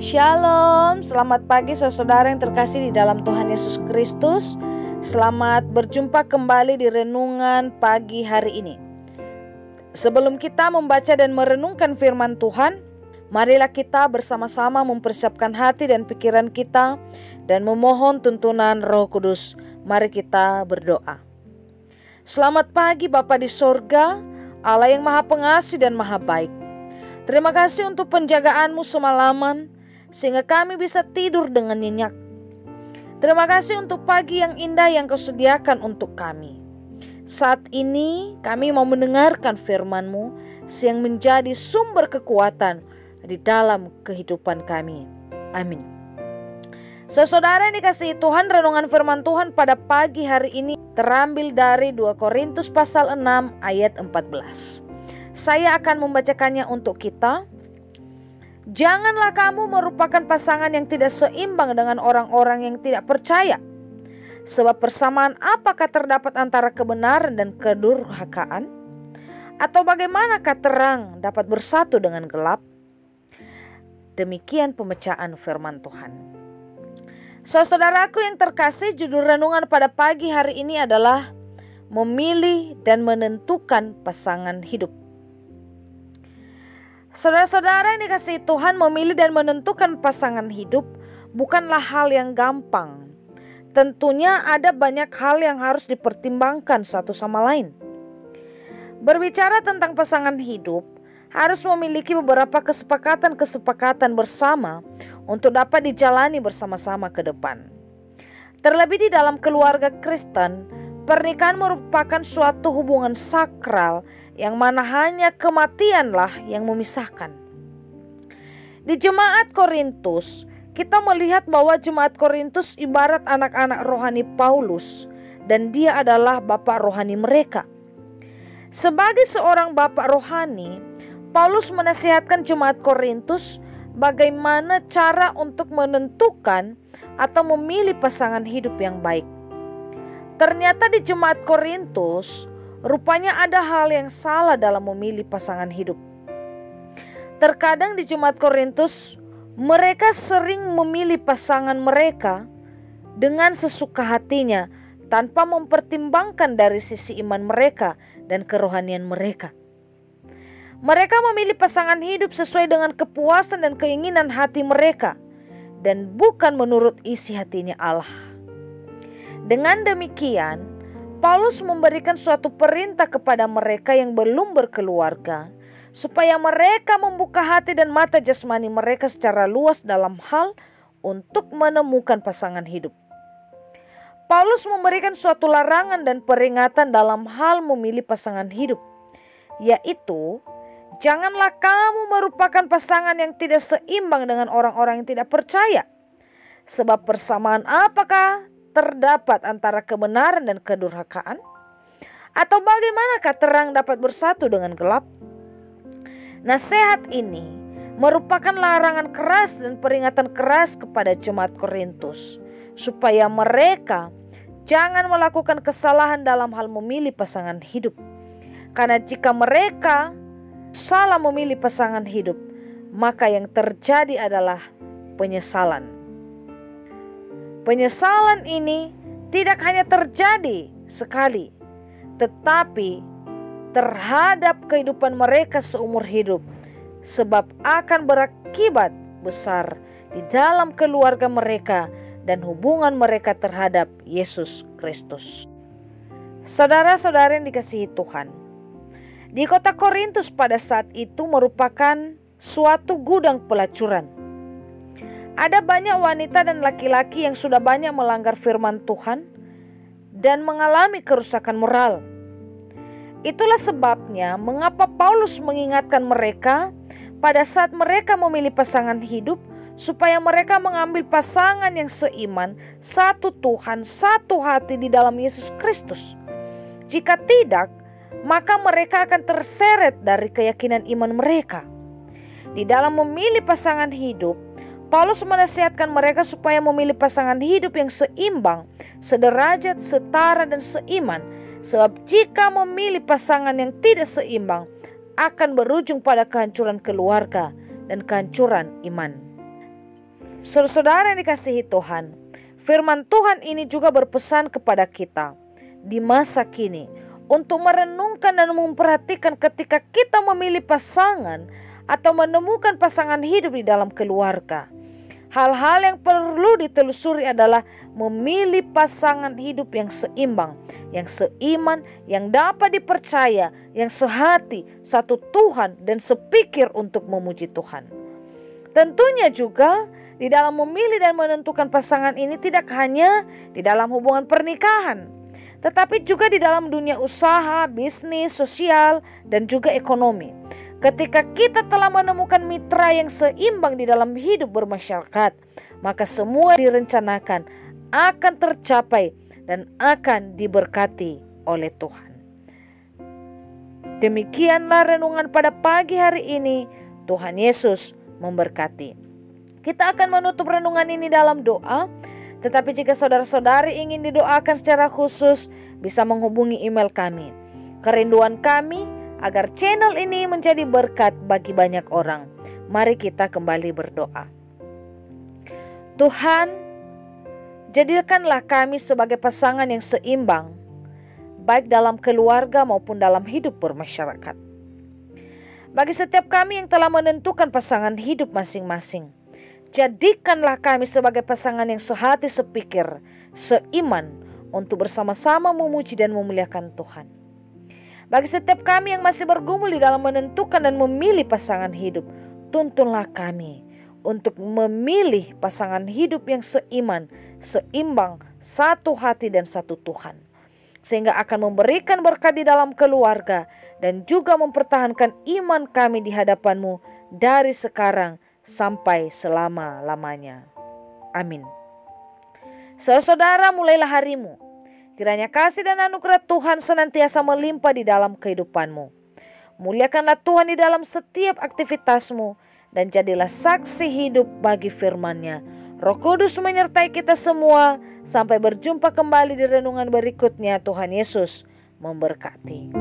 Shalom, selamat pagi saudara yang terkasih di dalam Tuhan Yesus Kristus. Selamat berjumpa kembali di renungan pagi hari ini. Sebelum kita membaca dan merenungkan firman Tuhan, marilah kita bersama-sama mempersiapkan hati dan pikiran kita dan memohon tuntunan Roh Kudus. Mari kita berdoa. Selamat pagi Bapa di sorga, Allah yang Maha Pengasih dan Maha Baik. Terima kasih untuk penjagaan-Mu semalaman, sehingga kami bisa tidur dengan nyenyak. Terima kasih untuk pagi yang indah yang Kau sediakan untuk kami. Saat ini kami mau mendengarkan firman-Mu yang menjadi sumber kekuatan di dalam kehidupan kami. Amin. Saudara yang dikasihi Tuhan, renungan firman Tuhan pada pagi hari ini terambil dari 2 Korintus pasal 6 ayat 14. Saya akan membacakannya untuk kita. Janganlah kamu merupakan pasangan yang tidak seimbang dengan orang-orang yang tidak percaya. Sebab persamaan apakah terdapat antara kebenaran dan kedurhakaan? Atau bagaimanakah terang dapat bersatu dengan gelap? Demikian pemecaan firman Tuhan. Saudaraku yang terkasih, judul renungan pada pagi hari ini adalah memilih dan menentukan pasangan hidup. Saudara-saudara yang dikasihi Tuhan, memilih dan menentukan pasangan hidup bukanlah hal yang gampang. Tentunya ada banyak hal yang harus dipertimbangkan satu sama lain. Berbicara tentang pasangan hidup, harus memiliki beberapa kesepakatan bersama untuk dapat dijalani bersama-sama ke depan. Terlebih di dalam keluarga Kristen, pernikahan merupakan suatu hubungan sakral yang mana hanya kematianlah yang memisahkan. Di jemaat Korintus, kita melihat bahwa jemaat Korintus ibarat anak-anak rohani Paulus, dan dia adalah bapak rohani mereka. Sebagai seorang bapak rohani, Paulus menasihatkan jemaat Korintus bagaimana cara untuk menentukan atau memilih pasangan hidup yang baik. Ternyata di jemaat Korintus, rupanya ada hal yang salah dalam memilih pasangan hidup. Terkadang di jemaat Korintus, mereka sering memilih pasangan mereka dengan sesuka hatinya tanpa mempertimbangkan dari sisi iman mereka dan kerohanian mereka. Mereka memilih pasangan hidup sesuai dengan kepuasan dan keinginan hati mereka dan bukan menurut isi hatinya Allah. Dengan demikian, Paulus memberikan suatu perintah kepada mereka yang belum berkeluarga, supaya mereka membuka hati dan mata jasmani mereka secara luas dalam hal untuk menemukan pasangan hidup. Paulus memberikan suatu larangan dan peringatan dalam hal memilih pasangan hidup, yaitu janganlah kamu merupakan pasangan yang tidak seimbang dengan orang-orang yang tidak percaya. Sebab persamaan apakah terdapat antara kebenaran dan kedurhakaan? Atau bagaimanakah terang dapat bersatu dengan gelap? Nasihat ini merupakan larangan keras dan peringatan keras kepada jemaat Korintus, supaya mereka jangan melakukan kesalahan dalam hal memilih pasangan hidup. Karena jika mereka salah memilih pasangan hidup, maka yang terjadi adalah penyesalan. Penyesalan ini tidak hanya terjadi sekali, tetapi terhadap kehidupan mereka seumur hidup, sebab akan berakibat besar di dalam keluarga mereka dan hubungan mereka terhadap Yesus Kristus. Saudara-saudara yang dikasihi Tuhan, di kota Korintus pada saat itu merupakan suatu gudang pelacuran. Ada banyak wanita dan laki-laki yang sudah banyak melanggar firman Tuhan dan mengalami kerusakan moral. Itulah sebabnya mengapa Paulus mengingatkan mereka pada saat mereka memilih pasangan hidup, supaya mereka mengambil pasangan yang seiman, satu Tuhan, satu hati di dalam Yesus Kristus. Jika tidak, maka mereka akan terseret dari keyakinan iman mereka. Di dalam memilih pasangan hidup, Paulus menasihatkan mereka supaya memilih pasangan hidup yang seimbang, sederajat, setara, dan seiman. Sebab jika memilih pasangan yang tidak seimbang, akan berujung pada kehancuran keluarga dan kehancuran iman. Saudara yang dikasihi Tuhan, firman Tuhan ini juga berpesan kepada kita di masa kini untuk merenungkan dan memperhatikan ketika kita memilih pasangan atau menemukan pasangan hidup di dalam keluarga. Hal-hal yang perlu ditelusuri adalah memilih pasangan hidup yang seimbang, yang seiman, yang dapat dipercaya, yang sehati, satu Tuhan, dan sepikir untuk memuji Tuhan. Tentunya juga di dalam memilih dan menentukan pasangan ini tidak hanya di dalam hubungan pernikahan, tetapi juga di dalam dunia usaha, bisnis, sosial, dan juga ekonomi. Ketika kita telah menemukan mitra yang seimbang di dalam hidup bermasyarakat, maka semua direncanakan akan tercapai dan akan diberkati oleh Tuhan. Demikianlah renungan pada pagi hari ini. Tuhan Yesus memberkati. Kita akan menutup renungan ini dalam doa. Tetapi jika saudara-saudari ingin didoakan secara khusus, bisa menghubungi email kami. Kerinduan kami agar channel ini menjadi berkat bagi banyak orang. Mari kita kembali berdoa. Tuhan, jadikanlah kami sebagai pasangan yang seimbang, baik dalam keluarga maupun dalam hidup bermasyarakat. Bagi setiap kami yang telah menentukan pasangan hidup masing-masing, jadikanlah kami sebagai pasangan yang sehati sepikir, seiman, untuk bersama-sama memuji dan memuliakan Tuhan. Bagi setiap kami yang masih bergumul di dalam menentukan dan memilih pasangan hidup, tuntunlah kami untuk memilih pasangan hidup yang seiman, seimbang, satu hati dan satu Tuhan. Sehingga akan memberikan berkat di dalam keluarga dan juga mempertahankan iman kami di hadapan-Mu dari sekarang sampai selama-lamanya. Amin. Saudara-saudara, mulailah harimu. Kiranya kasih dan anugerah Tuhan senantiasa melimpah di dalam kehidupanmu. Muliakanlah Tuhan di dalam setiap aktivitasmu dan jadilah saksi hidup bagi firman-Nya. Roh Kudus menyertai kita semua. Sampai berjumpa kembali di renungan berikutnya. Tuhan Yesus memberkati.